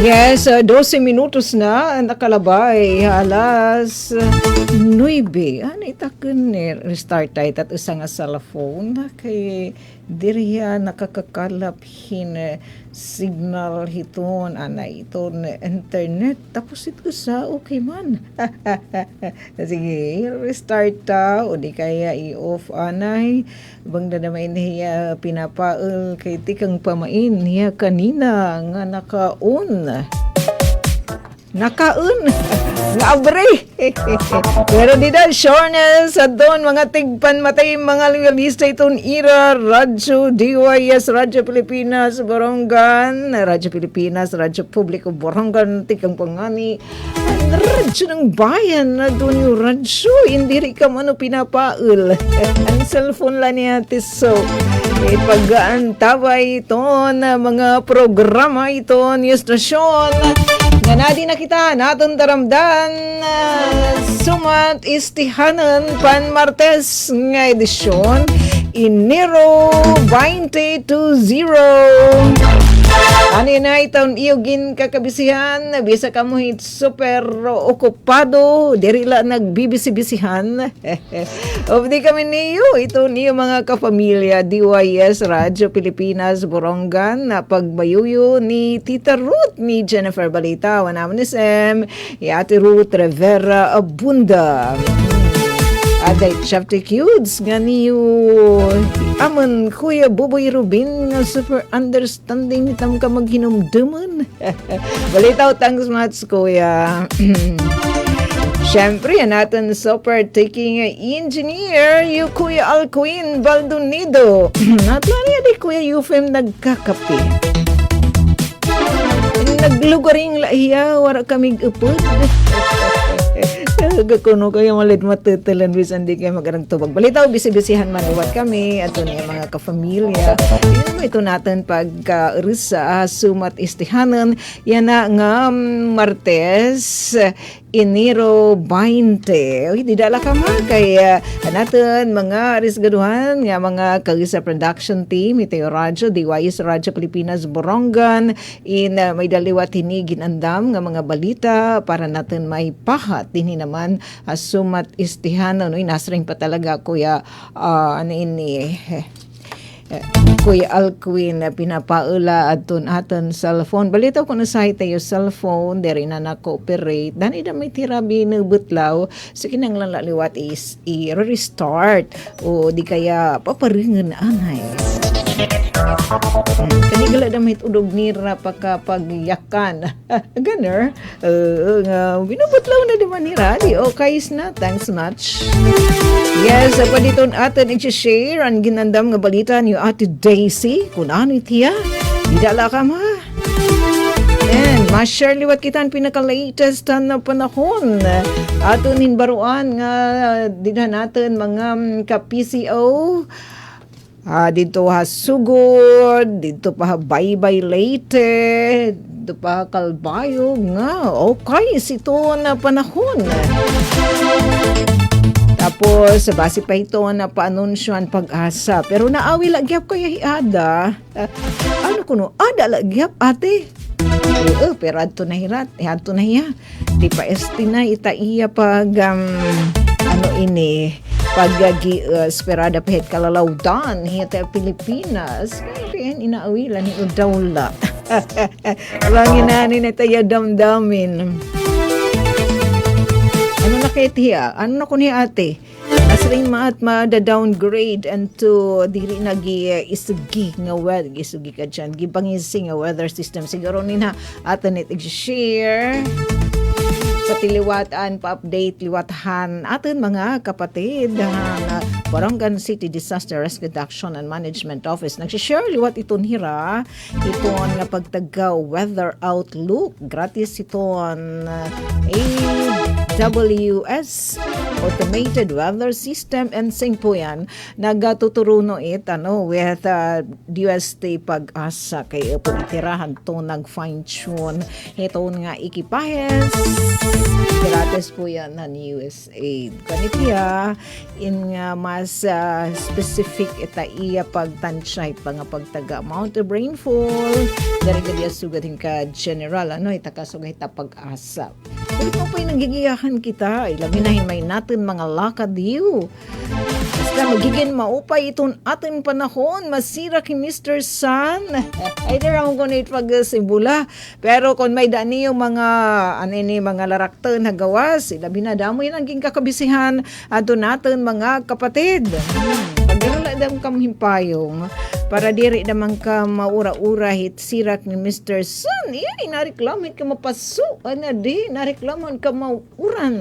Yes, 12 minutos na nakalabay. Alas 9. Ano itakon ni restart tayo at isa nga cellphone kay diriya nakakakalap hin signal hiton ana iton internet tapos ito sa okay man. Sige, restart ta o di kaya i-off anay bang na naman niya pinapaul kay tikang pamain niya kanina nga naka-on nga abre. Pero di na sure sa doon mga tigpan matay mga legalista itong ira Radyo DYS Radyo Pilipinas Borongan Radyo Pilipinas Radyo Publiko Borongan tikang pangani ang radyo ng bayan na doon yung radyo hindi rin ka man pinapaul ang cellphone lang niya so paggaan tabay ito na mga programa ito yung stasyon nga nadi na kita naton taramdan sumat istihanan pan Martes nga edisyon Enero 2020. Ano na itong iyogin kakabisihan bisa ka mo hit super okupado diri la nagbibisi-bisihan of di kami niyo ito niyo mga kapamilya DYS Radyo Pilipinas Borongan na pagbayuyo ni Tita Ruth ni Jennifer Balita naman ni Sam Ate Ruth Rivera Abunda aday chapter cudes nga niyo amon Kuya Buboy Rubin nga super understanding nitam ka maghinumduman. Balitaw thanks much Kuya. Siyempre natin super taking engineer yung Kuya Alcuin Baldonido. Natlari di Kuya Euphem nagkakape. Naglugaring laiya wala kaming upod. Kuno kayo malit matutalan bisan di kayo magarang tubag. Balitaw, bisi-bisihan manuwat kami at niya mga kapamilya. Ito natin pagka-risa sumat istihanan. Yan na nga Martes, Enero 20. Di dala ka ma. Kaya natin mga arisgaduhan nga mga kagisa production team, Iteo Radyo, DYS Radyo Pilipinas Borongan, may daliwat hinigin andam nga mga balita para natin may pahat. Din naman sumat istihanan. Nasring pa talaga Kuya Kuya Alcuin na pinapaula aton cellphone. Balitaw ko na sa tayo cellphone, deri na na-cooperate. Dani na may tirabi na butlaw. So kinang laliwat is i-restart o di kaya paparingan anay. Kanigala na may udog nira pagyakan. Ganer. Binubutlaw na di manira. Di okay na. Thanks much. Yes, pa dito atin i-share ang ginandam nga balita ni Ate Daisy. Kung ano itiya, didala ka ma. And ma-share liwat kita ang pinaka-latest na panahon. Aton hinbaruan nga dinan natin mga ka-PCO. Dito ha sugod, dito pa ha baybay late, dito pa ha kalbayo nga. Okay, ito na panahon. Tapos, base pa ito na paanunsyoan pag-asa. Pero naawi lagyap kaya hiada. Ano kuno? Ada lagyap ate. Pero ato na hirat. Ato na hiya. Di pa estina itaiya pag pagagi esperada pahit kalalawdan hita Pilipinas. Kaya inaawilan ni Udawla. Langin na ni tayo damdamin. Ano na kaya tiya? Ano na ko ni ate? Asring maat ma-downgrade into diri nag-isugi nga weather. Isugi ka dyan. Gipangisi nga weather system. Siguro nina atin it i-share. Patiliwatan, pa-update, liwatahan atin mga kapatid ng Borongan City Disaster Risk Reduction and Management Office. Nagsishare liwat iton hira. Iton nga pagtagaw weather outlook. Gratis iton WS Automated Weather System and sing po yan nagatuturuno with DUST Pag-asa kay po itirahan to nag-fine tune ito nga ikipahes gratis po yan ng USAID kanitiya in nga mas specific ita iya pagtansya nga pagtaga amount of rainfall dari gadiya sugatin ka general ita kasugay ta pag-asa kung ito po'y nagigiyahan kita ilabinahin may natin mga lakad yu basta magiging maupay itong ating panahon masira ki Mr. Sun ay naramon ko na pag-simbula pero kung may dani yung mga mga larakta na gawas ilabinadamoy naging kakabisihan ato natin mga kapatid pagdala dam kam himpayong para diri naman ka maura-ura hit sirak ni Mr. Sun iya nareklamit ka mapaso di nareklamon ka mauran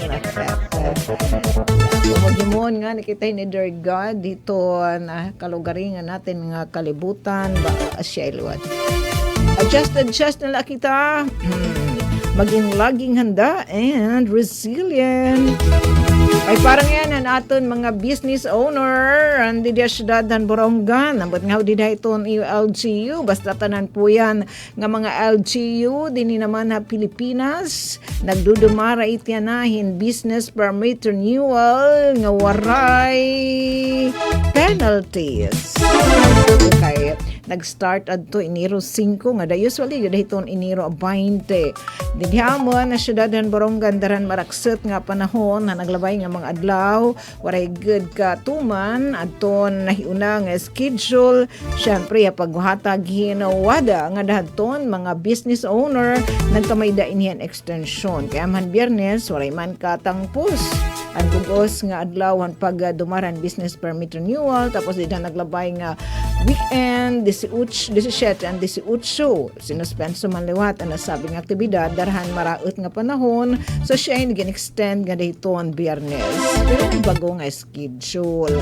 Pumagimon nga nakita ni Dear God dito na kalugaringan natin nga kalibutan ba siya iluwat adjust na lang kita maging laging handa and resilient ay parang yan ang aton mga business owner ang di siyudad ng Borongan ambot nga di iton LGU basta tanan po yan nga mga LGU din naman na Pilipinas nagdudumara itiyanahin business permit renewal nga waray penalties okay nag-start adto Enero 5 nga da usually dayton Enero 20 didhamon na siyudad ng Borongan daran marakset nga panahon na naglabay nga mga adlaw waray good ka tuman adton nahiuna nga schedule syempre paghatag hinawada nga dahaton mga business owner nagkamayda inihan extension kaya man Biyernes waray man katangpos ang gugos nga adlawan pag dumaran business permit renewal tapos di na naglabay nga weekend 17 and 18 sinuspenso man liwat ang nasabing aktibidad darhan maraot nga panahon so siya ay nag-extend nga dayton Biyernes pero bago nga schedule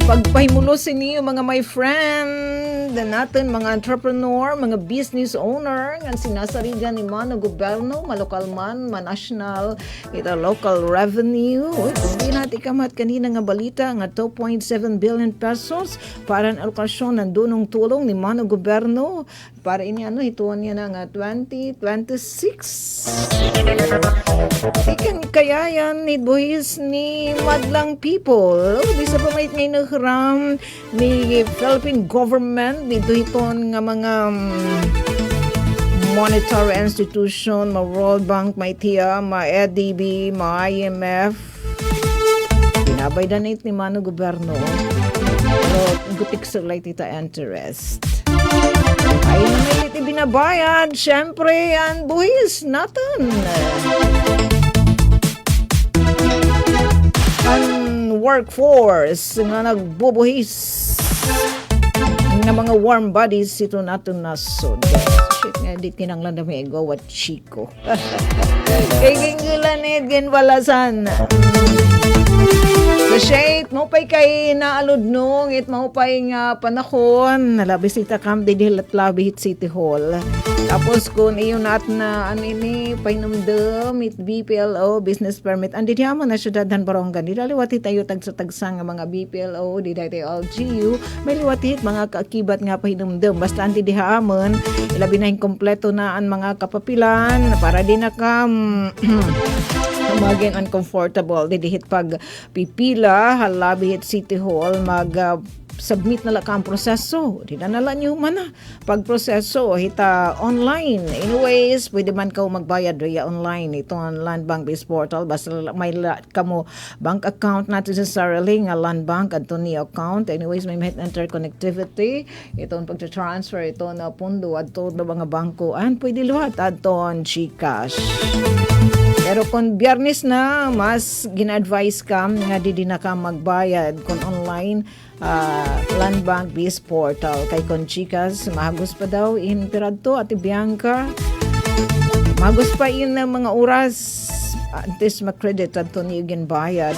ipagpahimulos niyo mga my friend natin mga entrepreneur, mga business owner nga sinasarigan ni Mano Gobyerno, malokal man, national, ito local revenue. Hindi natin kamat kanina nga balita nga 2.7 billion pesos para ang alokasyon ng dunong tulong ni Mano Gobyerno para ini hituan niya na nga 2026. Ikan kaya yan ni boys ni Madlang People. Bisa pa may ngayon ni Philippine government dito iton nga mga monetary institution, ma World Bank, ma ITIA, ma ADB, ma IMF. Binabay danit ni Mano Gobyerno. Pero gutik sa like tita interest. Ay naman iti binabayad. Siyempre, yan buhis natin. Ang workforce nga nagbubuhis ng mga warm bodies ito natin nasod. Shit nga, di kinanglan na may ego at chiko. Kay gingilan ginwalasan. So shit, maupay kay naalod nung it maupay nga panahon nalabis ita kam di dilat labit City Hall. Tapos kung iyon natin na anini painumdum it BPLO business permit andi diamo na syudad ng Borongan di daliwati tayo tagsa-tagsa nga mga BPLO di dati LGU may liwatit mga kaakibat nga painumdum basta andi dihamon ilabi na yung kompleto na ang mga kapapilan para di na kam maging uncomfortable didihit pag pipila halabihit City Hall mag submit na lang ang proseso di na nala nyo man pag proseso hita online anyways pwede man ka magbayad via online itong Land Bank Base Portal basta may kamo bank account natin sa Saraling nga Land Bank at ni account anyways may interconnectivity itong pagta-transfer ito na pundo at to na mga bangkoan pwede luhat aton GCash. Pero kung Biyernes na, mas gina-advise ka nga di na ka magbayad kung online Land Bank Base Portal. Kay kung chikas, mahagos pa daw in Piradto at Bianca. Mahagos pa in mga oras antes makredit ato ni bayad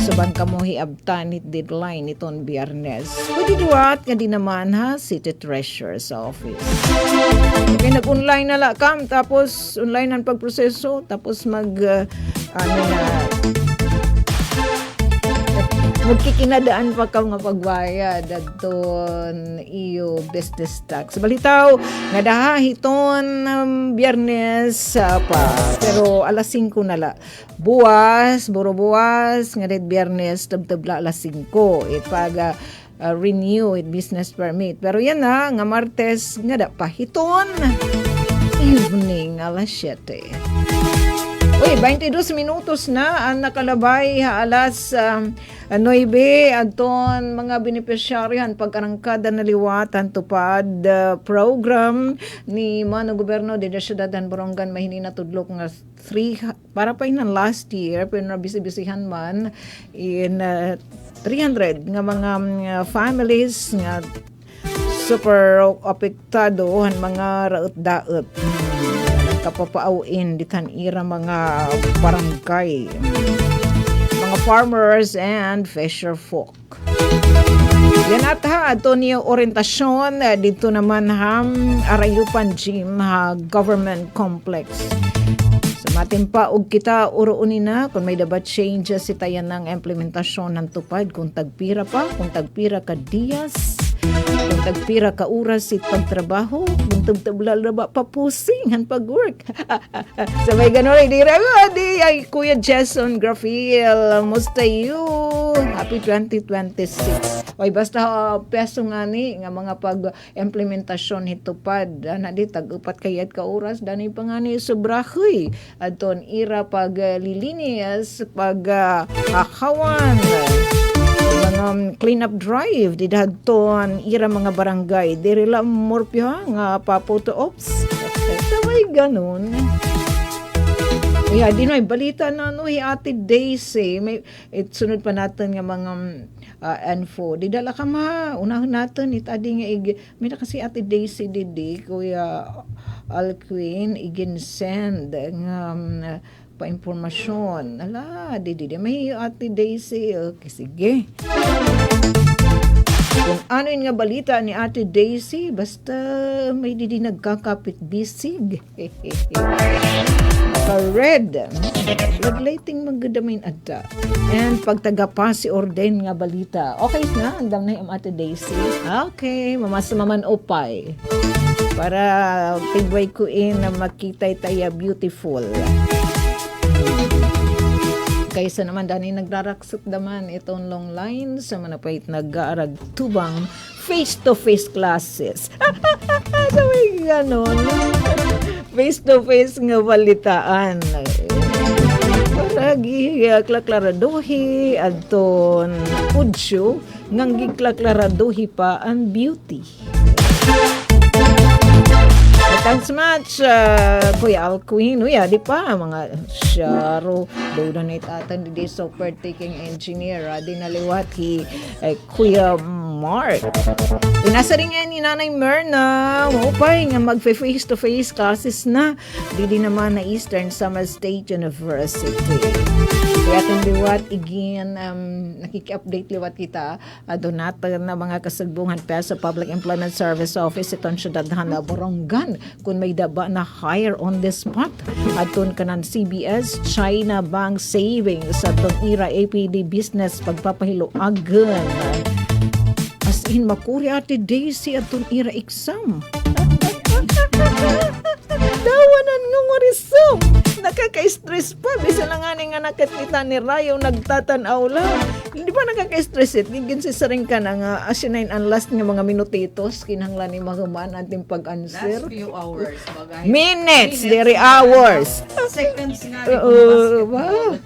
suban ka mo hiabtan it deadline iton Biyernes. Pwede duwat nga di naman ha City Treasurer's Office. Okay, nag-online na la kam tapos online ang pagproseso tapos magkikinadaan pa ka nga pagbayad adton iyo business tax. Balitaw nga daha hiton Biyernes pa pero alas 5 na la. Buro buwas nga det Biyernes tabtabla alas 5 ipag renew it business permit. Pero yan na nga Martes nga da pa hiton evening alas 7. Uy, 22 minutos na ang nakalabay alas 9 adton mga benepisyaryan pagkarangkada na liwatan tupad program ni Mano Gobyerno de Syudad Borongan mahini na tudlok nga 3 para pa inan last year pero nabisi-bisihan man in 300 nga mga families nga super apektado han mga raot-daot kapapaawin ditan ira mga barangay, mga farmers and fisher folk. Yan at ha, ato niyo orientasyon dito naman ha Arayupan Gym ha government complex. Sa matimpa og kita uruunin na kung may dapat changes si tayan ng implementasyon ng tupad kung tagpira pa, kung tagpira ka diyas, kung tagpira ka oras si pagtrabaho, kung tagtabla ba papusing han pag-work. So may gano'n di ay Kuya Jason Grafiel, musta you? Happy 2026. Oy basta peso nga ni nga mga pag-implementasyon hitupad na di tag-upat kayat ka oras dani pa nga ni sobrahoy adton ira pag lilinis pag akawan clean up drive di dadton ira mga barangay diri la morpyo nga pa photo ops so may ganun. Yeah, di no balita na no Ate Daisy may sunod pa natin nga mga info. Di dala ka ma unahon natin itadi nga may na kasi Ate Daisy didi Kuya Alquin igin-send nga pa-impormasyon. Ala, di may Ate Daisy. Okay, sige. Kung ano yung nga balita ni Ate Daisy, basta may di nagkakapit bisig. Red bloodlighting magdamain adda and pagtagapa si orden nga balita okay na andam na yung Ate Daisy. Okay mamasa maman opay para tigway ko na makita taya beautiful kaysa naman dani nagraraksok daman itong long line sa manapait nag-aarag tubang face-to-face classes. So may ganon face-to-face nga balitaan. Para giklaklaraduhi adton udsyo ngang giklaklaraduhi pa ang beauty. Thanks much, Kuya Alquin. Uya, di pa, mga Sharo, donate atan di super taking engineer, di naliwat Kuya Mark. Inasa rin nga ni Nanay Myrna, upay nga mag-face-to-face classes na, di naman na Eastern Summer State University. Kaya kung liwat, igin, nakiki-update liwat kita, donatan na mga kasagbungan pa sa Public Employment Service Office itong Syudad Borongan. Kung may daba na hire on the spot, atun ka ng CBS, China Bank Savings, atun ira APD Business, pagpapahiloagan. As in, makuri Ate Daisy atun ira exam. Dawanan nga marisam. Nakaka-stress pa. Bisa lang nga nakakita ni Rayo nagtatanaw lang. Hindi pa nakaka-stress it. Gigin si saring ka na nga asinayin ang last nga mga minutitos kinahanglan ni mahuman ating pag-answer. Last few hours. Bagay. Minutes, diri hours. Seconds nga. Wow.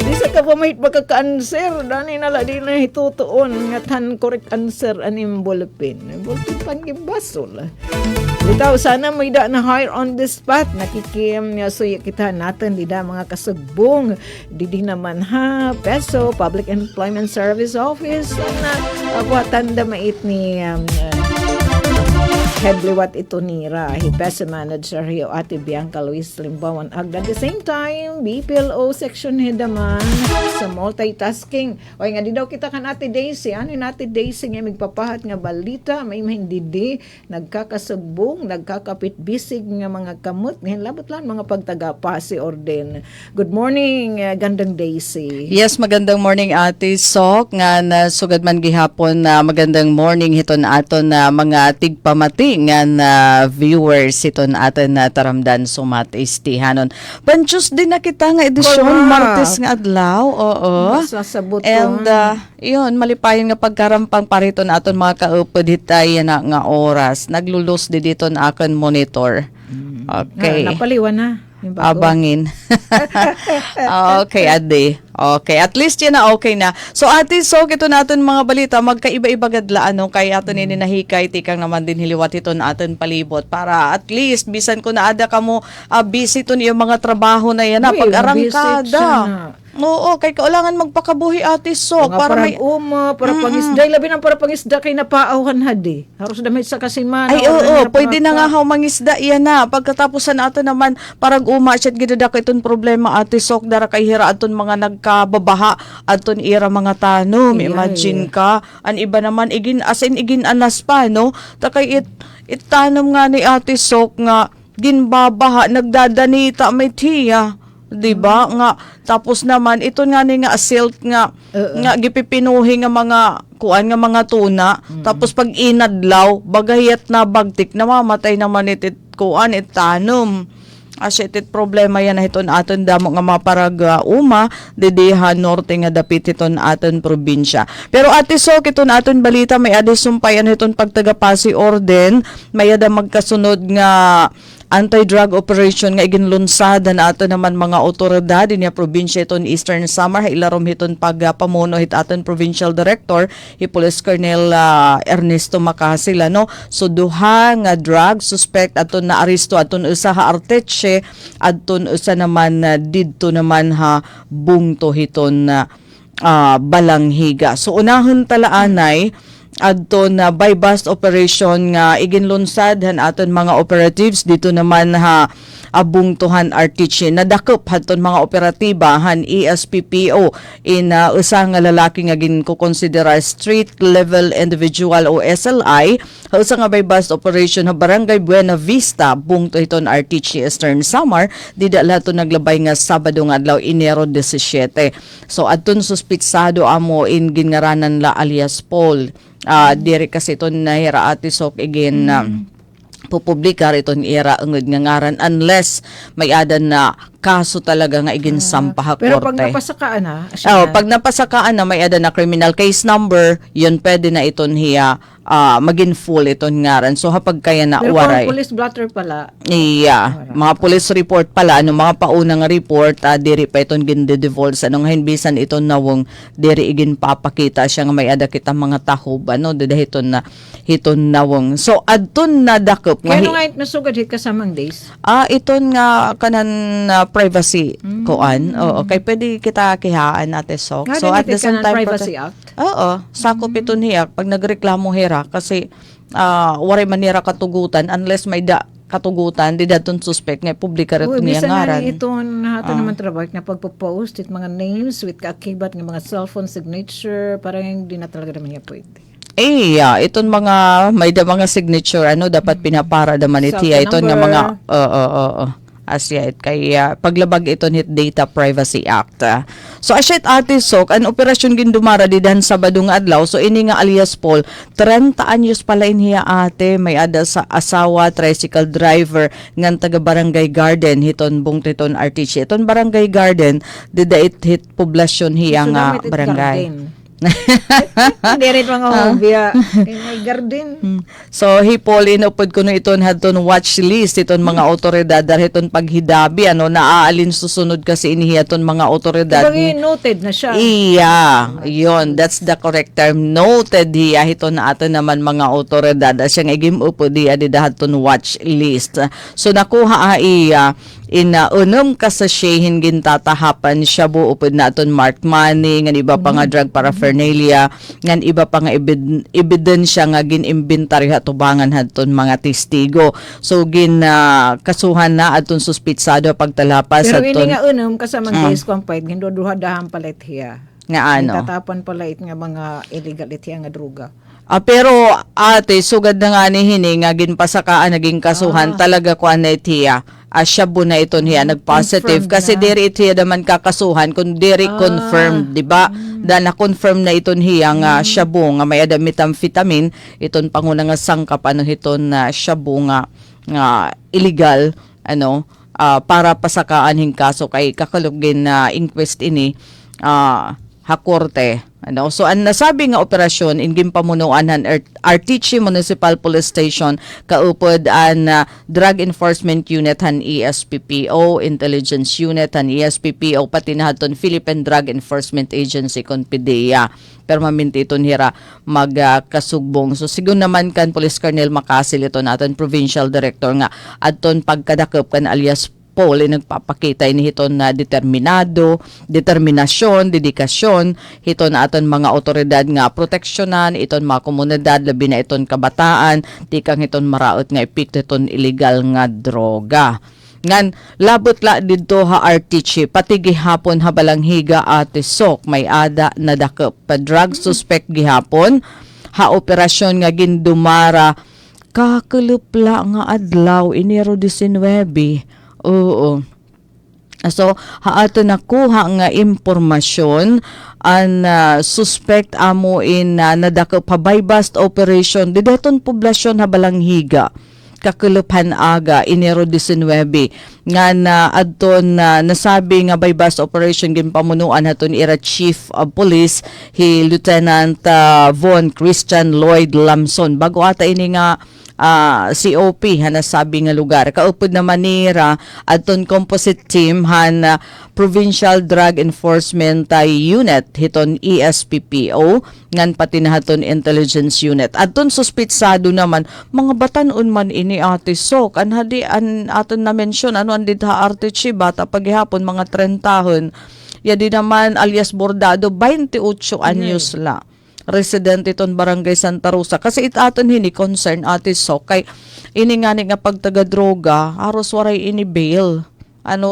Di sa ka pa may pagkaka-answer. Dani nala di na hitutuon nga tan correct answer aning ballpen. Ballpen pang-ibasol. Bitaw, sana may da na hire on the spot. Nakikim niya suya kita natin. Di da mga kasugbong. Di naman ha. Peso, Public Employment Service Office. Na buhatan da mait ni Head Liwat Itonira, Hipesa Manager Rio Ate Bianca Luis Limbawan Agda. At the same time, BPLO Section Head naman sa multitasking. O nga di daw kita kan Ate Daisy. Ano yung Ate Daisy nga magpapahat nga balita, may mahindidi, nagkakasugbong, nagkakapit-bisig nga mga kamot. Ngayon labot lang mga pagtagapasi orden. Good morning, gandang Daisy. Yes, magandang morning Ate Sok nga nasugad man gihapon na magandang morning hiton aton na mga tigpamati nga na viewers hiton aton na taramdan sumat istihanon. Panchus din na kita nga edisyon Correct. Martes nga adlaw. Oo. Masasabuton. And yun, malipayon nga pagkarampang pariton aton mga kaupod hitay na nga oras. Naglulos di dito na akon monitor. Okay. Napaliwan na. Yung bago. Abangin. Okay, Ade. Okay, at least yan na okay na. So, Ate, so ito natin mga balita, magkaiba-iba gadla, ano, kaya ato ni nahikay, tikang naman din hiliwat ito na aton palibot. Para at least, bisan ko na ada ka mo, busy ito yung mga trabaho na yan, Uy, busy pag-arangkada. siya na. Oo, kay kailangan magpakabuhi, Ate, so, Mga para may... para pangisda. Labi ng para pangisda kay napaauhan hadi. Haros damit sa kasimana. Ay, oo, pwede na nga mangisda yan na. Pagkatapos na ato naman, parang umasyat gidada ka itong problema, Ate Sok, dara kay hira aton mga nagkababaha, aton ira mga tanom. Ay, Imagine ka, an iba naman, igin anas pa, no? Takay itanom nga ni Ate Sok nga, ginbabaha, nagdadanita, may tiya. 'Di ba nga tapos naman ito nga ni nga silt nga nga gipipinuhi nga mga kuan nga mga tuna tapos pag inadlaw bagayat na bagtik namamatay naman itit kuan itanom asyet problema yan na hiton aton damo nga maparag uma didiha norte nga dapit hiton aton probinsya. Pero Ate Sok iton aton balita may adi sumpayan hiton pagtagapasi orden may ada magkasunod nga anti-drug operation nga iginlunsada na ato naman mga otoridad niya probinsya iton Eastern Samar ilarom hiton pagpamuno hit aton provincial director hi Police Colonel Ernesto Macasila no. So duha nga drug suspect aton na aresto aton usa ha Arteche aton usa naman didto naman ha bungto hiton Balanghiga. So unahon talaanay adto na by bust operation nga iginlunsad han aton mga operatives dito naman ha abungtuhan Artiche nadakop haton mga operatiba han ESPPO in usa nga lalaki nga ginkokonsidera street level individual o SLI ha usa nga by bust operation ha Barangay Buena Vista bungto hiton Artiche Eastern Samar dida lato naglabay nga Sabado nga adlaw Enero 17. So adton suspitsado amo in gingaranan la alias Paul. Diri kasi ito nahira Ate Sok again pupublikar itong ira ngud nga ngaran unless may adan na kaso talaga nga iginsampah Pero pag korte. napasakaan na, Pag napasakaan na may adan na criminal case number, yun pwede na iton hiya maging full iton ngaran. So hapag kaya na pero waray. kung police blotter pala, Iya, mga police report pala, ano mga paunang report, diri pa itong ginde-divulge, anong hinbisan ito nawong diri igin papakita siya nga may ada kita mga tahob, ano, dada hiton nawong. So, adton na dakop. kaya nga nasugad hit kasamang days. Iton nga kanan privacy koan. Oo, kay pwede kita kihaan Ate Sok. Nga So, din at the natin same ka ng time, Privacy Act. Oo, sakop iton hiyak pag nagreklamo hira kasi waray manira katugutan unless may katugutan di daton suspect nga publika ret Uy, niya bisa nga ngaran. iton hato naman trabaho na pagpo-post it mga names with kaakibat ng mga cellphone signature parang hindi na talaga naman niya pwede. Iton mga may mga signature ano dapat pinapara naman itiya Cellphone iton nga mga number. asya kay paglabag iton hit Data Privacy Act. So asyet Ate Sok an operasyon gindumara didan Sabado nga adlaw so ini nga alias Paul 30 anyos pala inhiya ate may ada sa asawa tricycle driver ngan taga Barangay Garden hiton bungtiton Artiche iton Barangay Garden dida hit poblasyon hiya nga Damit it barangay. garden. Hindi rin mga hobya. May garden. So hipol inupod ko no iton hadton watch list iton mga otoridad dahil paghidabi ano naaalin susunod kasi inihiyaton mga otoridad. Bagay noted na siya. Iya, yon that's the correct term. Noted hiya hiton na ato naman mga otoridad as siyang igim upo di adi dahaton watch list. So nakuha iya unom ka sa shehin gintatahapan siya bu upod na aton marked money ngan iba pa nga drug paraphernalia ngan iba pa nga ebidensya nga gin-inventory hatubangan hadton mga testigo. So kasuhan na aton suspitsado pagtalapas Pero aton ini nga unom kasama case compared ginduduhadahan palit hiya. nga ano. Tatapan pala it nga mga illegal it hiya nga droga. Pero ate, sugad na nga ni hini nga ginpasakaan naging kasuhan talaga ko na itiya. Siya bu na ito niya nag-positive Confirmed kasi na. diri itiya naman kakasuhan kung diri confirmed, di ba? Dahil na-confirm na ito niya nga siya bu nga may methamphetamine iton panguna nga sangkap ano iton na siya bu nga illegal para pasakaan hing kaso kay kakalugin na inquest ini hakorte. So, ang nasabi nga operasyon, ingim pamunuan ng Artichi Municipal Police Station, kaupod ang Drug Enforcement Unit han ESPPO, Intelligence Unit han ESPPO, pati na haton Philippine Drug Enforcement Agency, kon PDEA. Pero maminti ito nira magkasugbong. So, sigun naman kan Police Colonel Makasil ito natin, Provincial Director nga, aton pagkadakop kan alias Paul nagpapakita ini hiton na determinasyon, dedikasyon hiton na aton mga otoridad nga proteksyonan iton mga komunidad labi na iton kabataan di kang hiton maraot nga epekto iton illegal nga droga. Ngan labot la didto ha Artichi pati gihapon habalang higa ate sok may ada na dakop pa drug suspect gihapon ha operasyon nga gindumara kakulupla nga adlaw Enero 19. Oo. So, haato nakuha nga impormasyon an suspect amo in nadako pabay bust operation dideton poblasyon habalang higa kakulupan aga Enero 19 nga na adton nasabi nga by bust operation gimpamunuan haton ira Chief of Police Lieutenant Von Christian Lloyd Lamson bago ata ini nga COP nasabi nga lugar kaupod na Manira adton composite team Provincial Drug Enforcement Unit hiton ESPPO ngan pati na haton Intelligence Unit adton suspitsado naman mga batan-on man ini ate sok anhadi an aton na mention ano andit ha Artichi bata paghihapon mga 30 tahon yadi naman alias Bordado 28 anyos la resident iton barangay Santa Rosa kasi itaton hini concern ate sok kay ini nga ni nga pagtaga-droga aros waray ini bail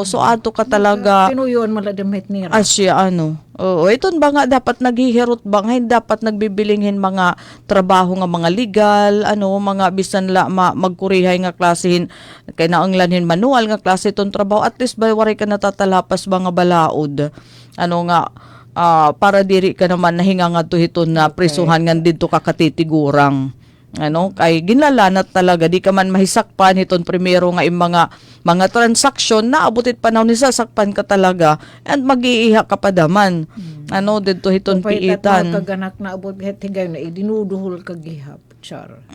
so ato ka talaga Tinuyon maladamit nira. asya oo iton ba nga dapat naghihirot ba nga dapat nagbibilinghin mga trabaho nga mga legal mga bisan la magkurihay nga klasehin kay naanglanhin manual nga klase iton trabaho at least ba waray ka natatalapas ba nga balaod nga para diri ka naman nahinga nga to hiton na prisuhan nga dito ka katitigurang kay ginlalanat talaga di ka man mahisakpan hiton primero nga mga transaksyon na abutit panaw ni sasakpan ka talaga and mag-iiha ka pa daman dito hiton piitan kaganak na abot higay na dinuduhol kag gihap char.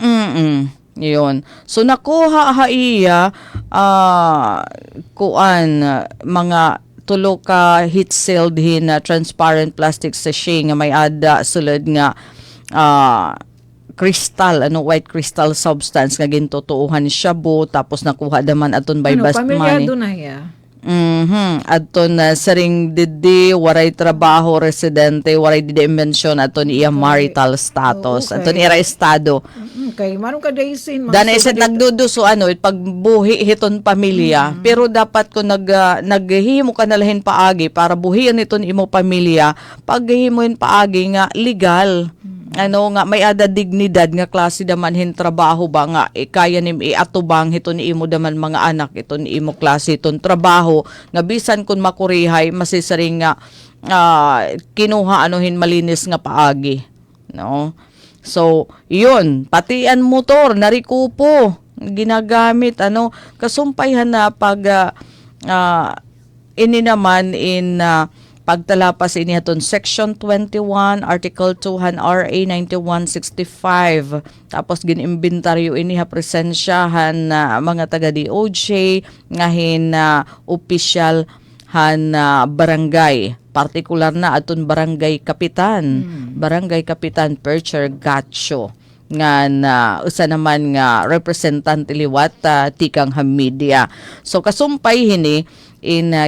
Yun. So nakuha haiya mga tulo ka heat sealed hin transparent plastic sachet nga may ada sulod nga crystal white crystal substance nga gintutuuhan shabu tapos nakuha daman aton by bust money. Pamilyado na ya. Aton saring didi waray trabaho residente waray didi mention aton iya marital status aton ira estado Kay maron ka daysin dana iset nagduduso pagbuhi hiton pamilya pero dapat ko naghihimo ka na lahin paagi para buhian iton imo pamilya paghihimoin paagi nga legal nga may ada dignidad nga klase daman hin trabaho ba nga kaya nim iatubang hiton imo daman mga anak iton imo klase iton trabaho nga bisan kun makurihay masisaring nga kinuha hin malinis nga paagi so yun pati an motor narikupo ginagamit kasumpayhan na pag ini naman in pagtalapas ini haton Section 21, Article 2 RA 9165. Tapos gin-inventaryo ini ha presensyahan mga taga DOJ ngahin opisyal han barangay. Partikular na aton barangay kapitan. Barangay Kapitan Percher Gacho. nga na usa naman nga representante liwat tikang Hamidia. So kasumpay hini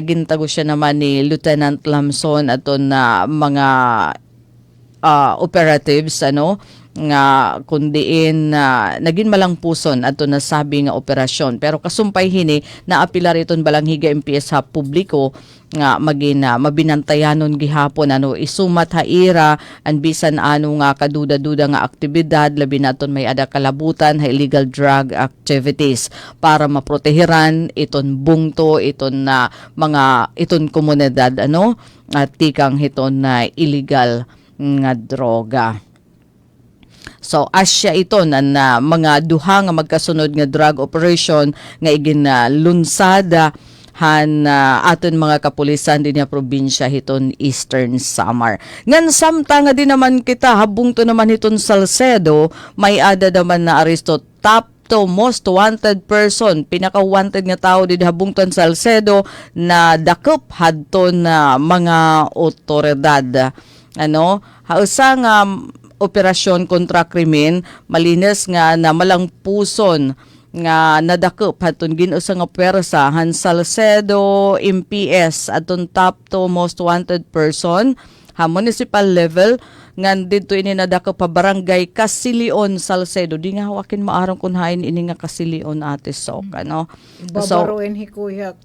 gintago siya naman ni Lieutenant Lamson aton na mga operatives nga kundiin naging malang puson ato nasabi nga operasyon, pero kasumpay hini naapila riton balanghiga MPS ha publiko nga mabinantayanon gihapon isumat haira an bisan nga kaduda-duda nga aktibidad labi naton may ada kalabutan ha illegal drug activities para maprotehiran iton bungto iton iton komunidad at tikang hiton na illegal nga droga. So asya ito na mga duha nga magkasunod nga drug operation nga lunsada aton mga kapulisan din nga probinsya hiton Eastern Samar. Ngan samtang nga din naman kita habung to naman hiton Salcedo may ada naman na aresto top to most wanted person, pinaka-wanted nga tao din habungton Salcedo na dakop hadton na mga otoridad. Hausa nga operasyon kontra krimen malinis nga na malang puson nga nadakop haton ginusa nga pwersa han Salcedo MPS aton top to most wanted person ha municipal level nga dito ini nadakop pa barangay Casilion Salcedo di nga hawakin maarong kunhain ini nga Casilion ate sok Babaruin hikuya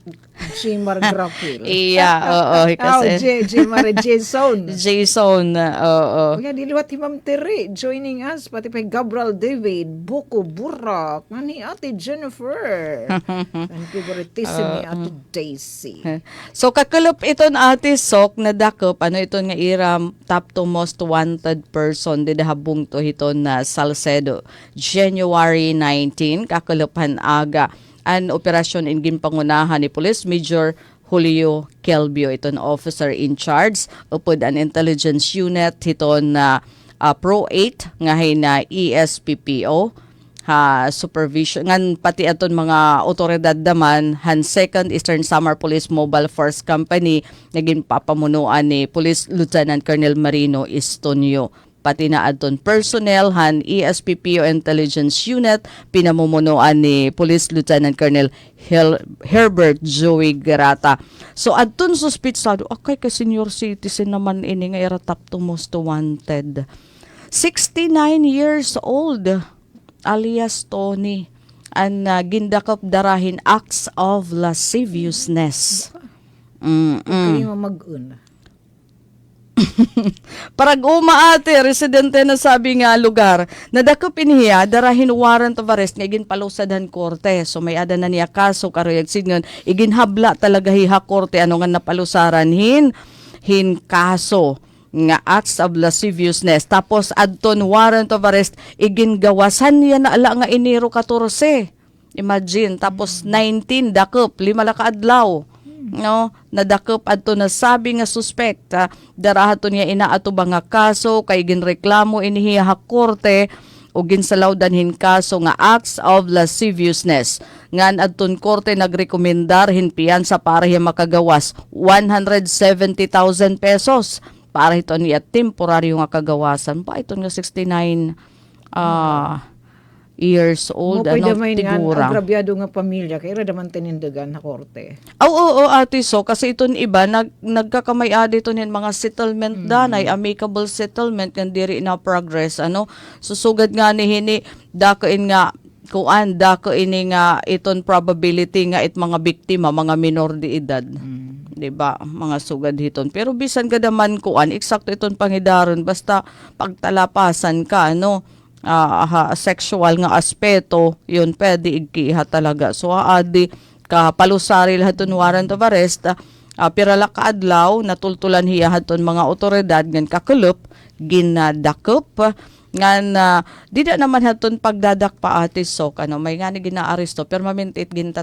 Jimar Grapil. Iya, oo, kasi Jimar Jason. Jason, oo. Kuya diliwat si Ma'am Tere joining us pati pa Gabriel David, Buko Burak, ni Ate Jennifer. And favoritism ni Ate Daisy. So kakulop iton ate sok na dakop iton nga iram top to most wanted person didahabung to hiton na Salcedo January 19 kakulupan aga an operasyon in ginpangunahan ni Police Major Julio Kelbio iton officer in charge upod an intelligence unit hiton na Pro 8 nga na ESPPO supervision ngan pati aton mga otoridad naman han 2nd Eastern Samar Police Mobile Force Company naging papamunuan ni Police Lieutenant Colonel Marino Estonio pati na aton personnel han ESPPO Intelligence Unit pinamumunuan ni Police Lieutenant Colonel Herbert Joey Garata. So adton suspitsado okay ka senior citizen naman ini nga era top to most wanted. 69 years old alias Tony ang gindakop darahin acts of lasciviousness. Kaya mag-un. Parag ate, residente na sabi nga lugar, nadakop iniya, darahin warrant of arrest, nga ginpalusadhan korte. So may ada na niya kaso, karayag singon, iginhabla talaga hiha korte, ano nga napalusaran, hin kaso, nga acts of lasciviousness. Tapos adton warrant of arrest, igingawasan niya na ala nga Enero 14. Imagine, tapos 19, dakop, 5 ka adlaw. Nadakop adto na sabi nga suspect darahaton niya inaato ba nga kaso kay ginreklamo inihiya korte o ginsalawdan hin kaso nga acts of lasciviousness ngan adton korte nagrekomendar hin piyansa para hiya makagawas 170,000 pesos para ito niya temporaryo nga kagawasan pa ito nga 69 years old tigura. Agrabyado nga pamilya kaya daman tinindagan na korte. Oo, ate so kasi iton iba nagkakamay-adi ito mga settlement danay amicable settlement kan diri na progress susugad nga ni hini dakain nga kuan dako ini nga iton probability nga it mga biktima mga minor de edad. Diba mga sugad hiton pero bisan kada man kuan eksakto iton pangidaron basta pagtalapasan ka sexual nga aspeto yun pwede ikiha talaga so adi ka palusari lahat warrant of arrest pirala ka adlaw natultulan hiya haton mga otoridad ngan kakulup ginadakop ngan dida naman haton pagdadak pa ate sok may ngani ginaaresto permanent it gin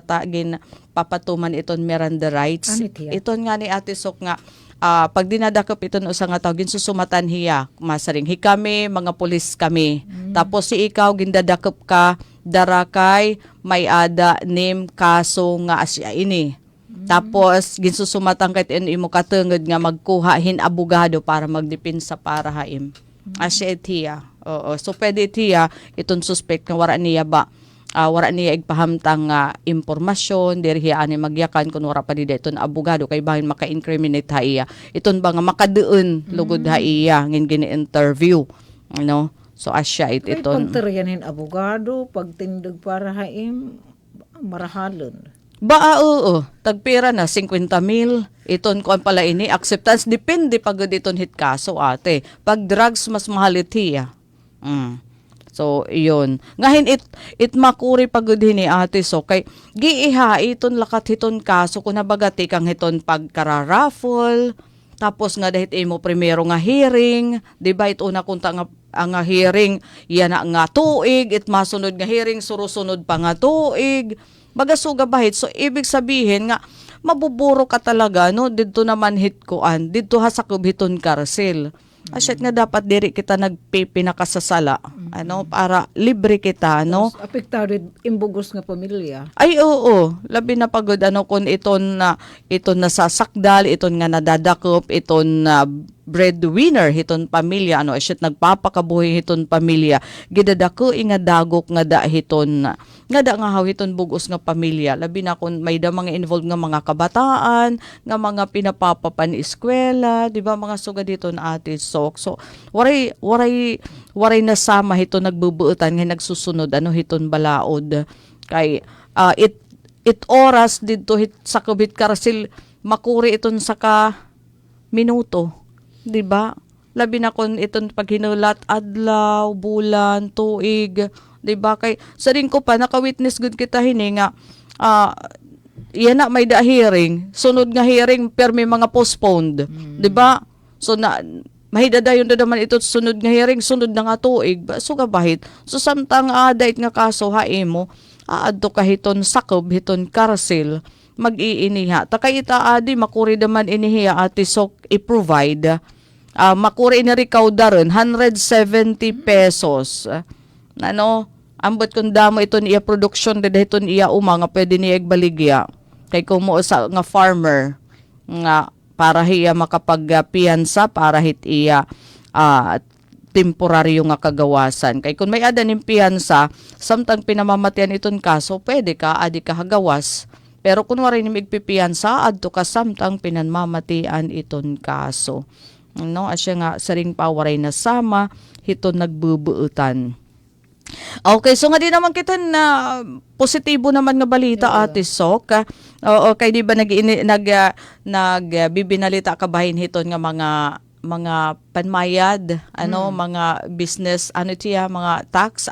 papatuman iton Miranda rights iton nga ni ate sok nga pag dinadakop iton usa nga tawo ginsusumatan hiya masaring hikami mga pulis kami tapos si ikaw gindadakop ka darakay may ada name kaso nga asya ini tapos ginsusumatan kahit imo katungod nga magkuha hin abogado para magdepensa para haim asya hiya Oo. So pwede tiya iton suspect nga wara niya ba wara niya igpahamtang impormasyon diri ani magyakan kun wara pa dida iton abogado kay bahin maka-incriminate ha iya. Iton ba nga makadeun lugod ha iya ngin gini-interview. No? So asya Ay, iton. pagtaryanin abogado, pagtindag para haim, marahalon. Oo. Tagpira na 50,000. Iton ko pala ini acceptance depende pagod iton hit kaso ate. Pag drugs mas mahal itiya. So, iyon. Ngahin, it makuri pagod ni ate. So, kay giiha, iton lakat hiton kaso kung nabagati kang hiton pagkararaffle. Tapos nga dahit imo primero nga hearing. Diba, ito una kunta nga hearing, yan nga tuig. It masunod nga hearing, surusunod pa nga tuig. Bagasuga bahit. So, ibig sabihin nga, mabuburo ka talaga, no? Dito naman hit koan. Dito hasakub hiton karsel. Asyat nga dapat diri kita nagpipinakasasala, ano, para libre kita, no? Tapos, apektado imbugos nga pamilya. Ay, oo. Labi na pagod, ano, kung iton nasasakdal, iton nga nadadakop, iton na breadwinner, hiton pamilya, ano, asyat nagpapakabuhi hiton pamilya, gidadako nga dagok nga da hiton, nga da nga hiton bugos nga pamilya. Labi na kung may da mga involved nga mga kabataan, nga mga pinapapapan eskwela, di ba, mga suga dito na ate sok. So, waray nasama hito nagbubuutan nga nagsusunod, ano, hiton balaod. Kay, it oras dito hit sa kubit karsil, makuri iton sa ka minuto. 'Di ba? Labi na kon iton paghinulat adlaw, bulan, tuig, 'di ba? Kay sa ring ko pa naka-witness gud kita hini nga yan na may da hearing, sunod nga hearing per may mga postponed, 'di ba? So na mahidadayon na naman ito sunod nga hearing, sunod na nga tuig, so kabahit. So samtang dait nga kaso haimo, aadto ka hiton sakob, hiton karsel, mag-iiniha. Takay ita adi makuri naman inihiya ati sok i-provide. Makuri ni recaudaron 170 pesos. Ano, ambot kung damo iton iya production dahil iton iya uma nga pwede niya igbaligya. Kay kumo sa nga farmer nga para hiya makapagpiyansa para hit iya temporaryo nga kagawasan. Kay kung may adaning piyansa, samtang pinamamatian iton kaso, pwede ka, adi ka hagawas. Pero kung wari ni migpipiyansa, adto ka samtang pinamamatian iton kaso. No, asya nga saring pawaray na sama, hiton nagbubuutan. Okay, so nga di naman kita na positibo naman nga balita ate Sok. Oo, kay di ba bibinalita ka bahin hiton nga mga panmayad, mga business, mga tax,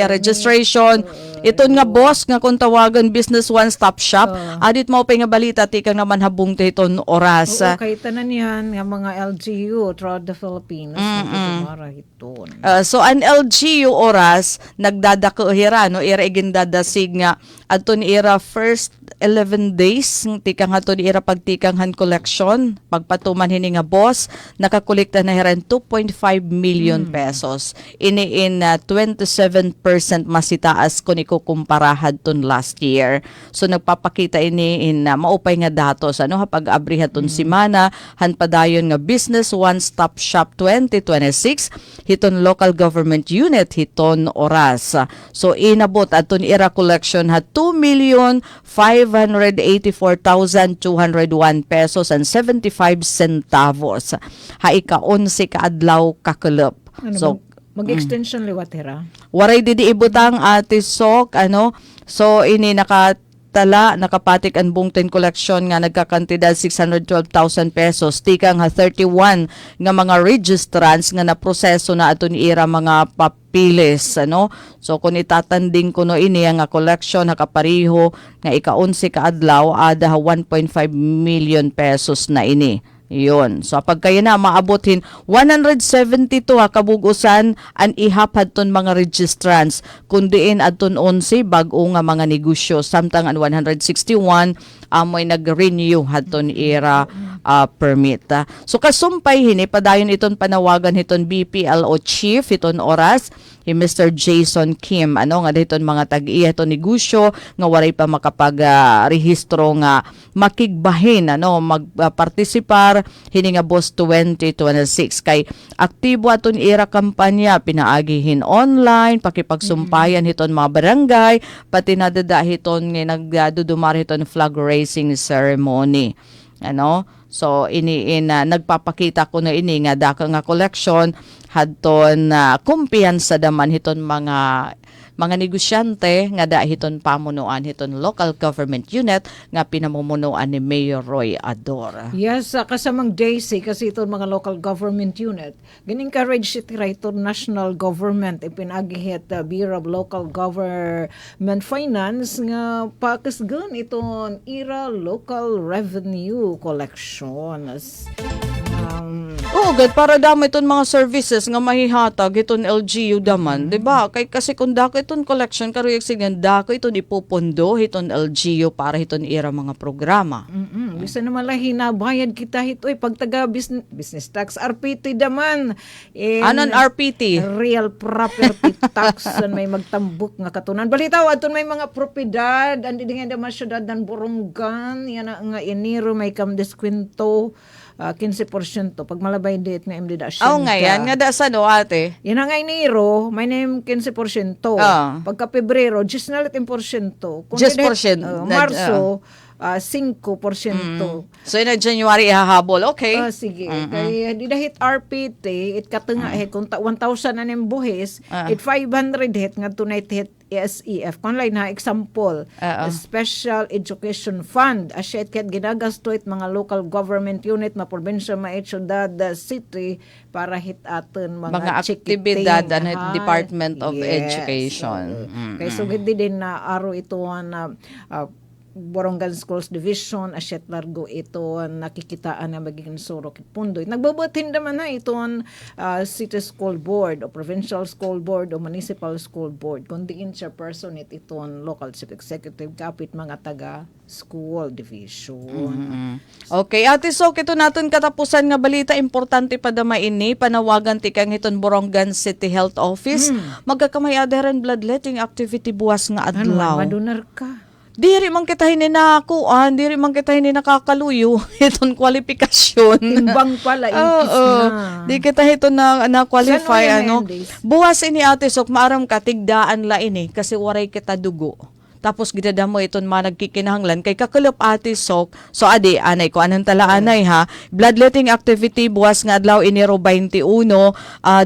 registration. Iton nga boss nga kung tawagan business one-stop shop, adit mo pa nga balita, tikang naman habong iton oras. Oo, kay tanan yan, nga mga LGU throughout the Philippines, nagtutumara hiton. So, an LGU oras, nagdadako hira, no, ira igindadasig nga, aton ira first 11 days, tikang aton ira pagtikang hand collection, pagpatuman hini nga boss, nakakolekta na hiran 2.5 million pesos. Ini in 27% masitaas kung ikukumparahad ton last year. So nagpapakita ini in maupay nga datos pag-abrihan ton simana han padayon nga business one-stop shop 2026 hiton local government unit hiton oras. So inabot aton ira collection ha 2,584,201 pesos and 75 centavos. Haika 11 ka adlaw kakulop. So mag-extension liwat hira. Waray didi ibutang ate Sok, So ini nakapatik ang bungten collection nga nagkakantidad 612,000 pesos. Tika nga 31 nga mga registrants nga naproseso na aton ira mga papilis, So kung itatanding ko ini nga collection nakapariho nga ika-11 ka adlaw ada 1.5 million pesos na ini. Yun. So, pagkaya na maabotin 172 kabugusan ang ihapad ton mga registrants kundiin adton 11 bag-o nga mga negosyo samtang ang 161 amoy nag-renew hadton ira permit. So, kasumpay hini padayon iton panawagan hiton BPLO chief iton oras Mr. Jason Kim nga dayton mga tag-iya to negosyo nga waray pa makapag rehistro nga makigbahin magpartisipar hini nga Boss 2026 kay aktibo aton ira kampanya pinaagihin online pakipagsumpayan hiton mga barangay pati nadada hiton nga nagdudumar hiton flag raising ceremony. So nagpapakita ko na ini nga daka nga collection hadton kumpiyansa daman hiton mga negosyante nga dahiton pamunuan hiton local government unit nga pinamumunuan ni Mayor Roy Ador. Yes, kasamang Daisy kasi itong mga local government unit. Gin-encourage iti ito national government ipinagihit Bureau of Local Government Finance nga pakasgan itong IRA Local Revenue Collections. Good para damo iton mga services nga mahihatag iton LGU daman, di ba? Kay kasi kung dako iton collection karoy sigan dako iton ipupundo iton LGU para iton ira mga programa. Bisa naman lang hinabayad kita ito pagtaga business tax RPT daman. Anon RPT? Real property tax may magtambok nga katunan. Balitaw aton may mga propiedad andi dingan da masyudad ng Borongan yan nga Enero may kam deskwento 15% pag malabay date nga MD da siya. Nga yan nga da sa ate. Yan nga Enero may name 15%. Pagka Pebrero 10%. Kung 10%. Marso 5%. So in January ihahabol. Okay. Sige. Kaya di dahit RPT it katunga kung 1,000 anem buhis it 500 hit nga tunay hit SEF. Kung lain na example, Special Education Fund. Asya it ginagasto it mga local government unit, ma probinsya, ma syudad, city, para hit atin mga aktibidad ng Department of Education. Kaya so hindi din na aro ito na Borongan Schools Division, asyat largo ito nakikitaan na magiging surok pundoy. Nagbabutin naman na ito City School Board o Provincial School Board o Municipal School Board. Kundi in chairperson ito local chief executive kapit mga taga school division. Okay, Ate Sok, ito natin katapusan nga balita. Importante pa dama ini, panawagan tikang iton Borongan City Health Office. Magkakamay adheran bloodletting activity buwas nga adlaw. Madunar ka. Diri man kita hinakuan, diri man kita nakakaluyo itong kwalifikasyon. Timbang pala, impis na. Di kita ito na qualify Buwas ini Ate Sok, maaram ka tigdaan la ini kasi waray kita dugo. Tapos gidadamo iton mga nagkikinahanglan kay kakulop Ate Sok. So adi anay ko anong tala anay ha. Bloodletting activity buwas nga adlaw Enero 21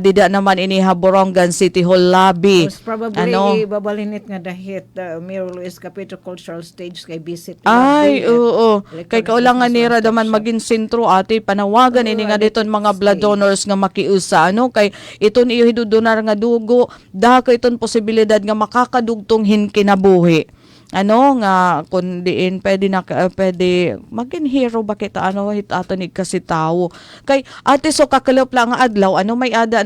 dida naman ini ha Borongan City Hall lobby. Probably babalinit nga dahit Mayor Luis Capito Cultural Stage kay visit. Ay, oo. Kay kaulangan nira daman maging sentro ate panawagan ini nga diton mga blood donors nga makiusa kay iton iyo hidudonar nga dugo dako iton posibilidad nga makakadugtong kinabuhi. Nga kun diin pwede maging hero ba kita hit atonig kasi tao kay Ate Sok kakalop lang nga adlaw may ada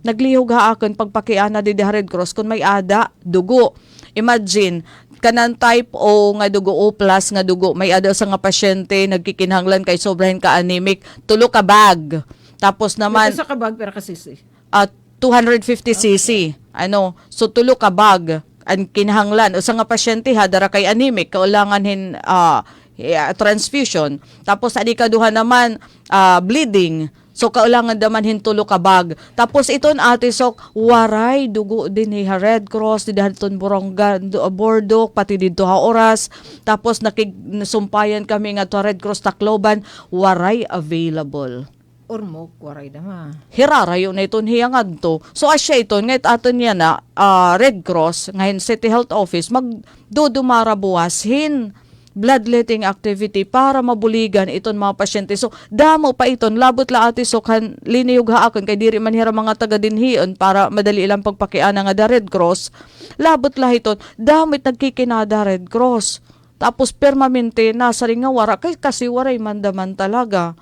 naglihog ha akon pagpakiana di Red Cross kun may ada dugo. Imagine kanan type O nga dugo O plus nga dugo may ada sa nga pasyente nagkikinahanglan kay sobrahin ka anemic tulo ka bag tapos naman sa kabag pero kasi 250 cc so tulo ka bag ang kinahanglan o sa nga pasyente dara kay anemic kaulangan transfusion tapos adi kaduha naman bleeding so kaulangan daman hintulo ka bag tapos iton Ate Sok waray dugo din ni Red Cross di daton Borongan Bordok pati didto ha oras tapos nakigsumpayan kami nga to Red Cross Tacloban waray available Ormok, waray dama. Hirarayo na iton hiyangad to. So asya iton, ngayit aton niya na Red Cross, ngayon City Health Office, magdudumara buwas bloodletting activity para mabuligan iton mga pasyente. So damo pa iton, labot la Ate Sok liniyog haakon kay diri man hira mga taga dinhion para madali ilang pagpakiana nga da Red Cross. Labot la iton, damo nagkikinada Red Cross. Tapos permanente nasa ring nga wara kasi waray mandaman talaga.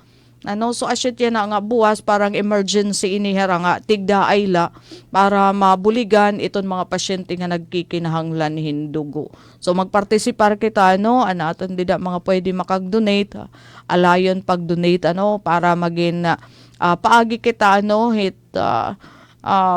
So asyat yan nga buwas parang emergency inihera nga tigda ayla para mabuligan iton mga pasyente nga nagkikinahanglan hindugo. So magpartisipar kita aton dida mga pwede makag-donate alayon pag-donate para maging paagi kita hit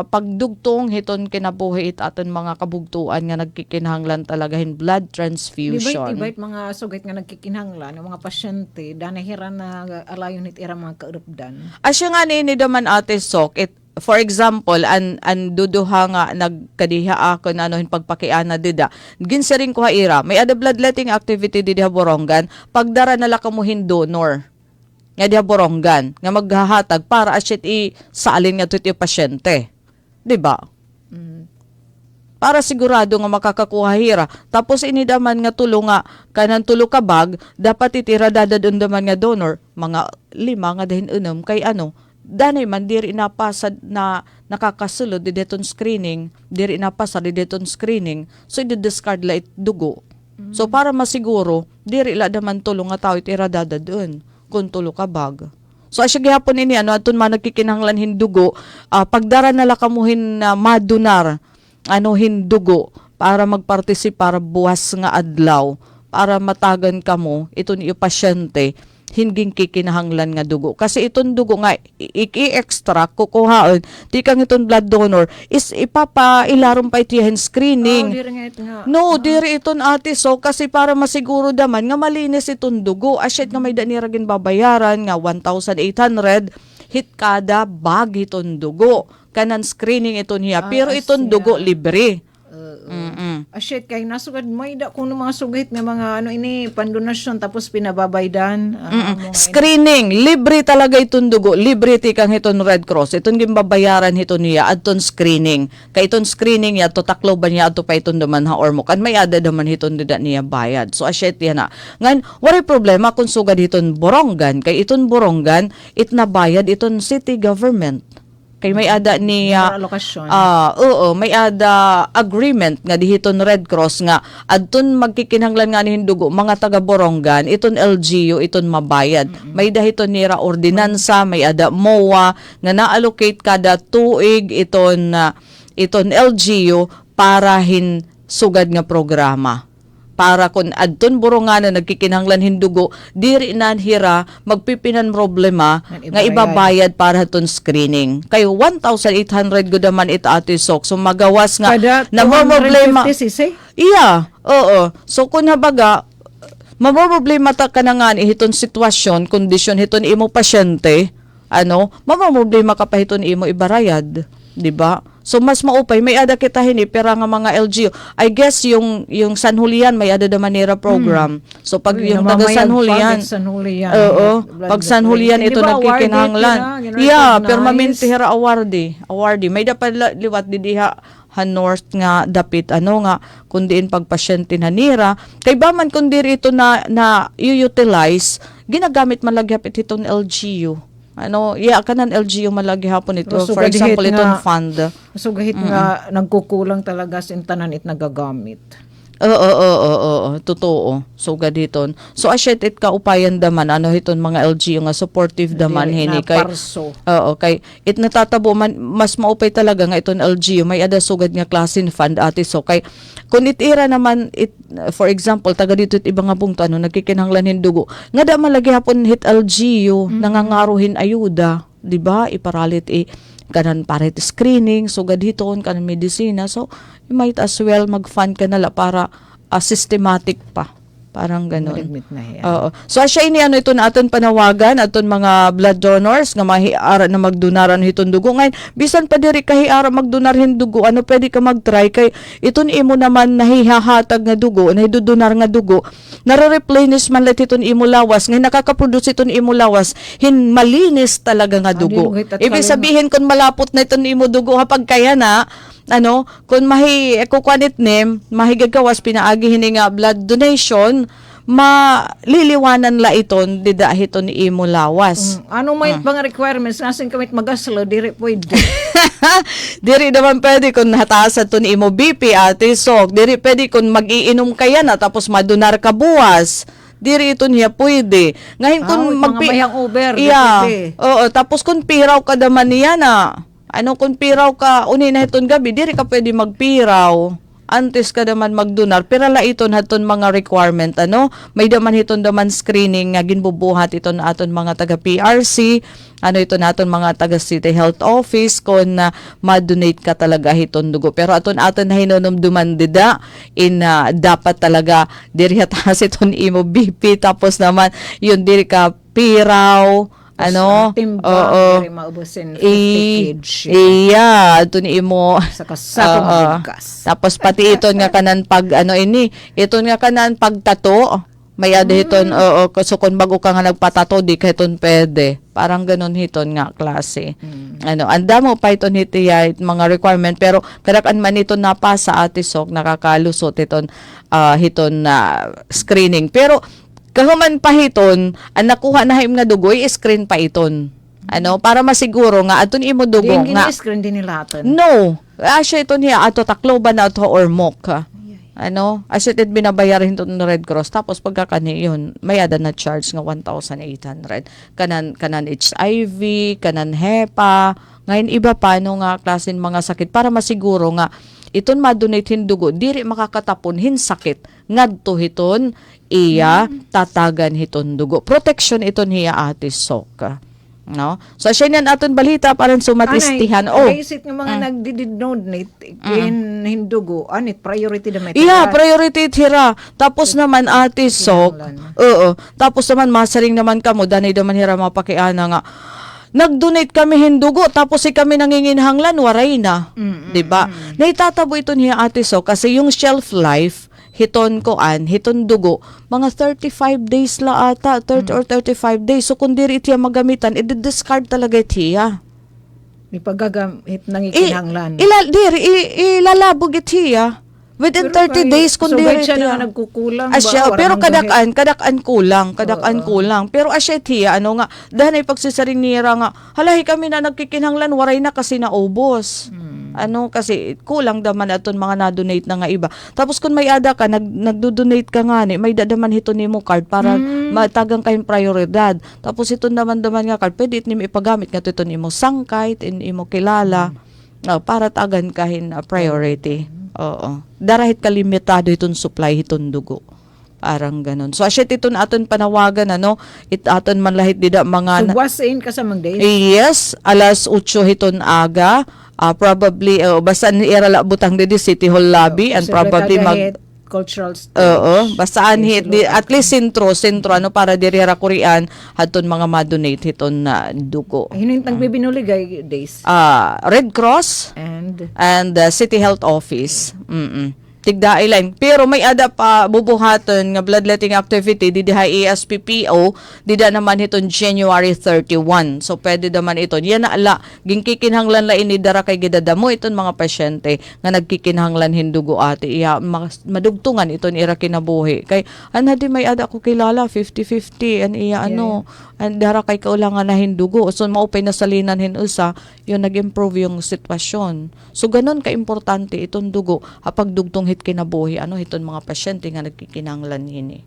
pagdugtong hiton kinabuhi it aton mga kabugtuan nga nagkikinahanglan talagahin blood transfusion. Dibait mga sugit nga nagkikinahanglan ng mga pasyente danahiran na alayon it ira mga kaurupdan. Asya nga ni daman ate Sok, for example, an duduha nga nagkadiha ako na anuhin pagpakiana dida. Ginsaring ko ira, may ada bloodletting activity dida Borongan, pagdara nala kamuhin donor. Nga diha Borongan, nga maghahatag para asyet saalin nga tuti pasyente. 'Di ba? Para sigurado nga makakakuha hira. Tapos inidaman nga tulo nga kanan tulo ka bag, dapat itira dadadun daman nga donor, mga 5 nga dahin unom kay danay man diri napasad na nakakasulod di deton screening, diri napasa di deton screening, so i-discard la it dugo. So para masiguro, diri la daman tulo nga tao itira dadadun kung tulo ka bag. So asya gihapon ini aton man nagkikinahanglan hindugo, pagdara nala kamuhin na madunar hindugo para magpartisipar buwas nga adlaw para matagan kamo iton iyo pasyente hinging kikinahanglan nga dugo. Kasi itong dugo nga, i-extract, kukuhaon, di kang itong blood donor, is ipapailarom pa itiyahin screening. Diri itong ate, so kasi para masiguro daman nga malinis itong dugo. Asyet nga may daniragin babayaran nga 1,800 hit kada bag itong dugo. Kanan screening ito niya. Pero itong dugo libre. Asyet kay nasugad may da kuno mga sugit nga mga pandonasyon tapos pinababaydan. Screening libre talaga itong dugo, libre ti kang hiton Red Cross. Itong gimbabayaran hiton niya adton screening. Kay itong screening ya to taklo ba niya adto pa itong daman ha or mo kan may ada daman hiton dida niya bayad. So asyet yan na. Ngan wala problema kung sugad hiton Borongan kay itong Borongan it nabayad itong city government. Kay may ada ni may ada agreement nga dihiton Red Cross nga adton magkikinahanglan nga ni hindugo mga taga Borongan iton LGU iton mabayad. May dahiton nira ordinansa, may ada MOA nga na-allocate kada tuig iton LGU para sugad nga programa. Para kung adton Borongan na nagkikinahanglan hindugo, diri nan hira magpipinan problema nga ibabayad para haton screening. Kay 1,800 gud man it ate Sok. So magawas nga na problema. Iya, oo. So kun habaga problema ta kanangan ihiton sitwasyon, kondisyon hiton imo pasyente, problema ka pa hiton imo ibarayad, di ba? So mas maupay may ada kita pera nga mga LGU. I guess yung San Julian may ada da manera program. So pag yung taga San Julian. Pag San Julian ito nagkikinahanglan. Yeah, permanente hera awardee. May dapat liwat diha North nga dapit nga kundiin pagpasyente na nira. Kay ba man kundi ito na i-utilize ginagamit man lagyapit itong LGU. Kanan LGU malagi hapon ito. For example, itong fund. So, gahit nga nagkukulang talaga sa tanan it nagagamit. Oo. Totoo. So, gaditon. So, asyet it kaupayan daman, hiton mga LGU nga supportive daman, hini. Kay, it natatabo man, mas maupay talaga nga iton LGU, may ada sugad nga klasin fund ate. So, kay, kung itira naman, for example, taga dito it ibang nga bungto, nagkikinahanglan hindugo, nga da malagi hapon hit LGU, nangangaruhin ayuda, di ba? Iparalit kanan parit screening, sugad hiton, kanan medisina. So, you might as well mag-fund ka nala para systematic pa. Parang gano'n. Oo. So, asya ini ito na aton panawagan, aton mga blood donors, nga mahiara na magdonaran hiton dugo. Ngayon, bisan pa diri kahiara magdonaran dugo, pwede ka mag-try, kay iton imo naman nahihahatag nga dugo, nahidudonar nga dugo, nare-replenish man let iton imo lawas, ngayon nakakaproduce iton imo lawas, malinis talaga nga dugo. Ibig sabihin, kung malapot na iton imo dugo, hapag kaya na, kung kukuanit mahigagawas pinaagi hini nga blood donation, maliliwanan la iton dida hiton imo lawas. May mga requirements nasin kamit magaslo diri pwede. Diri naman pwede kung hatasan to ni imo BP ate Sok, diri pwede kung mag-iinom kaya na tapos madonar ka buwas. Diri ito niya pwede. Ngayon kung mayang Uber, pwede. Oo, tapos kung piraw ka daman niya na. Kung piraw ka, unin na itong gabi, diri ka pwede magpiraw. antes ka naman magdonar pero laiton haton mga requirement ano may daman hiton daman screening nga ginbubuhat iton aton mga taga PRC ano ito naton mga taga City Health Office kung ma-donate ka talaga hiton dugo pero aton na hinumduman dida in dapat talaga diri hatas iton imo BP tapos naman yun diri ka piraw ano timbang diri maubusin 50 kg. Iya, ito ni imo. Sa kasakong Oo. bigkas. Tapos pati ito nga kanan pag ito nga kanan pagtato. May ada hiton so kung bago ka nga nagpatato di ka hiton pwede. Parang ganun hiton nga klase. Anda mo pa hiton hitiya mga requirement pero kadakan man ito napasa ati sok nakakalusot hiton hiton na screening. Pero kahuman pa hiton, ang nakuha na him nga dugo, i-screen pa iton. Para masiguro nga, aton imo dugo Di nga. screen din nila aton. No. Asya ito niya, ato takloban na ato or mok. Asya ito binabayaran ito ng Red Cross. Tapos pagkakani yun, may ada na charge nga 1,800. Kanan HIV, kanan HEPA, ngayon iba pa, nga klasin mga sakit. Para masiguro nga, iton ma-donate hin dugo, diri makakatapon hin sakit. Ngadto hiton, iya tatagan hiton dugo. Protection iton hiya ati sok. No? So siya niyan aton balita parang sumatistihan. Basic nga mga nagdi-donate hindugo, anit priority na may Iya, priority hira. Tapos naman ati sok. Oo. Tapos naman masaring naman kamo danay naman hira mapakiana nga. Nag-donate kami hindugo tapos kami nanginginhanglan waray na. 'Di ba? Naitatabo ito niya ate so kasi yung shelf life hiton dugo, mga 35 days la ata, 30 or 35 days. So, kung diri itiya magamitan, i-discard talaga itiya. May paggagamit ng ikinahanglan. Ilalabog itiya. Within 30 days, kung so, diri siya itiya. na nagkukulang. Asya, ba? pero Walang kadakan kulang. Pero asya itiya, nga, dahil ay pagsisaring nira nga, halahi kami na nagkikinhanglan, waray na kasi naubos. Kasi kulang daman aton mga na-donate na nga iba. Tapos kung may ada ka, nagdo-donate ka nga may dadaman hito ni mo card para matagang kayong prioridad. Tapos ito naman nga card, pwede it nimo ipagamit nga ito ni mo sangkay, imo kilala, para tagan kahin priority. Oo. Darahit kalimitado itong supply hitong dugo. Parang ganun. So, asyet ito na aton panawagan, aton man lahit dida mga... So, was in ka sa mga days? Yes, alas 8 hiton aga. Probably, basta irala butang di City Hall lobby and probably cultural stage. Basaan at least sentro para dirira kurian haton mga ma-donate hiton na dugo. Hinintang bibinuligay days. Red Cross and City Health Office. Tigdaay line. Pero may ada pa bubuhaton nga bloodletting activity di diha ESPPO dida naman hiton January 31. So pwede naman ito. Yan na ala ginkikinhanglan la ini dara kay gidadamo iton mga pasyente nga nagkikinhanglan hindugo ate iya madugtungan iton ira kinabuhi. Kay di may ada ko kilala 50-50 an iya and dara kay kaulangan na hindugo. So maupay na salinan hinusa yun nag-improve yung sitwasyon. So ganun ka importante itong dugo kapag dugtong kinabuhi hiton mga pasyente nga nagkikinanglan hini.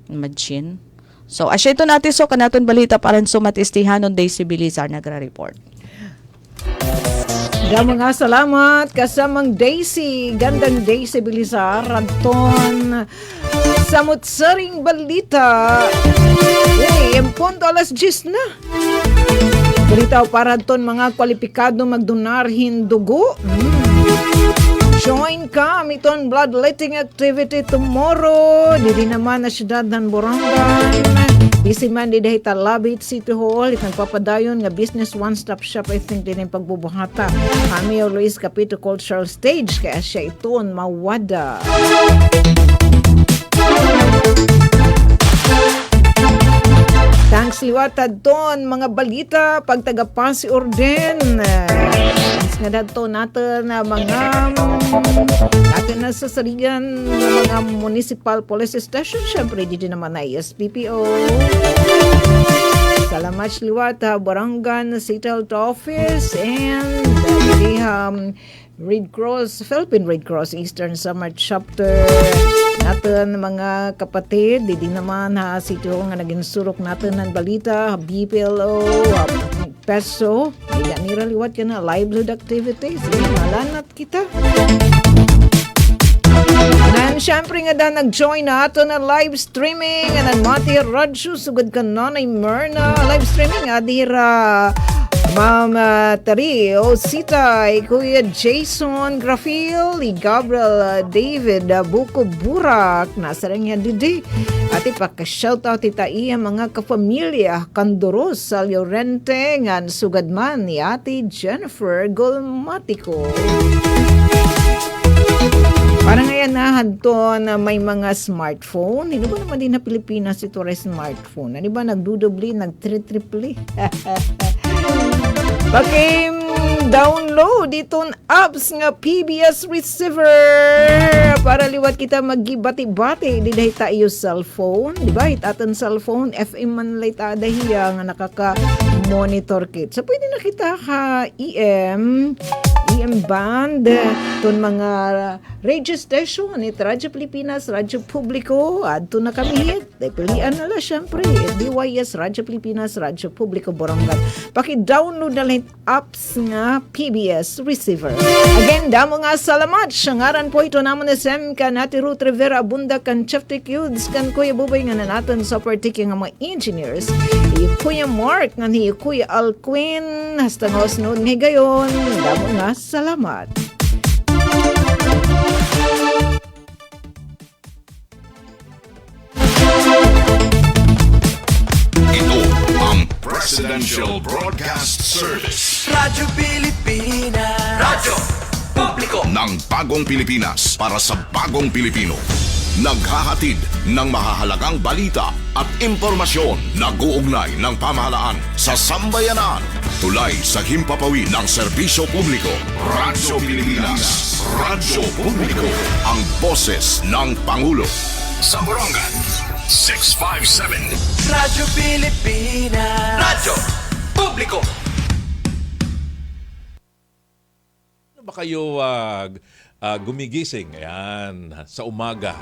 Imagine. So asya ito natin kanaton balita paran sumatistihanon Daisy Bilizar nagra-report. Mga salamat kasamang Daisy, gandang Daisy Bilizar adton samutsaring balita. En punto alas 10 na. Balita para adton mga kwalipikado magdonar hindugo. Join ka miton bloodletting activity tomorrow. Didi naman na siyudad ng Borongan. Busy man di dahil Talabit City Hall. Itang papadayon nga business one-stop shop. I think din yung pagbubuhata. Kami o Luis Capito Cultural Stage. Kaya siya iton mawada. Thanks liwatad ton mga balita pagtagapasi orden. Nga dato natin na mga natin na sa sarigan ng mga municipal police station. Siyempre, dito naman na ESPPO. Salamat liwata, Barangan City Health Office and Red Cross, Philippine Red Cross Eastern Summer Chapter. Natin mga kapatid, di naman sito nga naging surok natin ng balita, BPLO, peso, hindi nira liwat ka na livelihood activities, malanat kita. And syempre nga da nag-join na ato na live streaming and Mati Radyo sugod ka Nanay Myrna live streaming adira Ma'am Tari Sitay, Kuya Jason Grafil, Gabriel David Buko Burak, nasa rin yan didi. At ipaka-shoutout ita iya mga kapamilya, Kandoros, sa Llorente, ngan sugadman ni Ate Jennifer Golmatico. Parang ngayon to na may mga smartphone. Hindi ba naman din na Pilipinas ito rin smartphone? Ano ba nagdudubli, nagtritripli? Download itong apps nga PBS Receiver para liwat kita magibati-bati di dahil tayo cellphone, di ba? Itaton cellphone, FM man lay tadahiya nga nakaka-monitor kit. So pwede na kita ka EM band, ton mga radio station, it Radyo Pilipinas, Radyo Publiko, adto na kami hit. Pilihan na lang syempre, DYS, Radyo Pilipinas, Radyo Publiko, Borongan. Paki-download na lang apps nga PBS Receiver. Again, damo nga salamat. Syangaran po ito naman na Sem kan Ate Ruth Rivera, Abunda kan Chef Tikyuds, kan Kuya Bubay nga na natin sa partiki nga mga engineers. Kuya Mark, nga ni Kuya Alquin, hasta nga osnood nga gayon. Damo nga salamat. Ito ang Presidential Broadcast Service. Radyo Pilipinas. Radyo Publiko Ng bagong Pilipinas para sa bagong Pilipino. Naghahatid ng mahahalagang balita at impormasyon na guugnay ng pamahalaan sa sambayanan. Tulay sa himpapawid ng serbisyo publiko. Radyo Pilipinas. Radyo Publiko. Ang boses ng Pangulo. Sa Borongan, 657. Radyo Pilipinas. Radyo Publiko. Ano ba kayo gumigising? Ayan, sa umaga.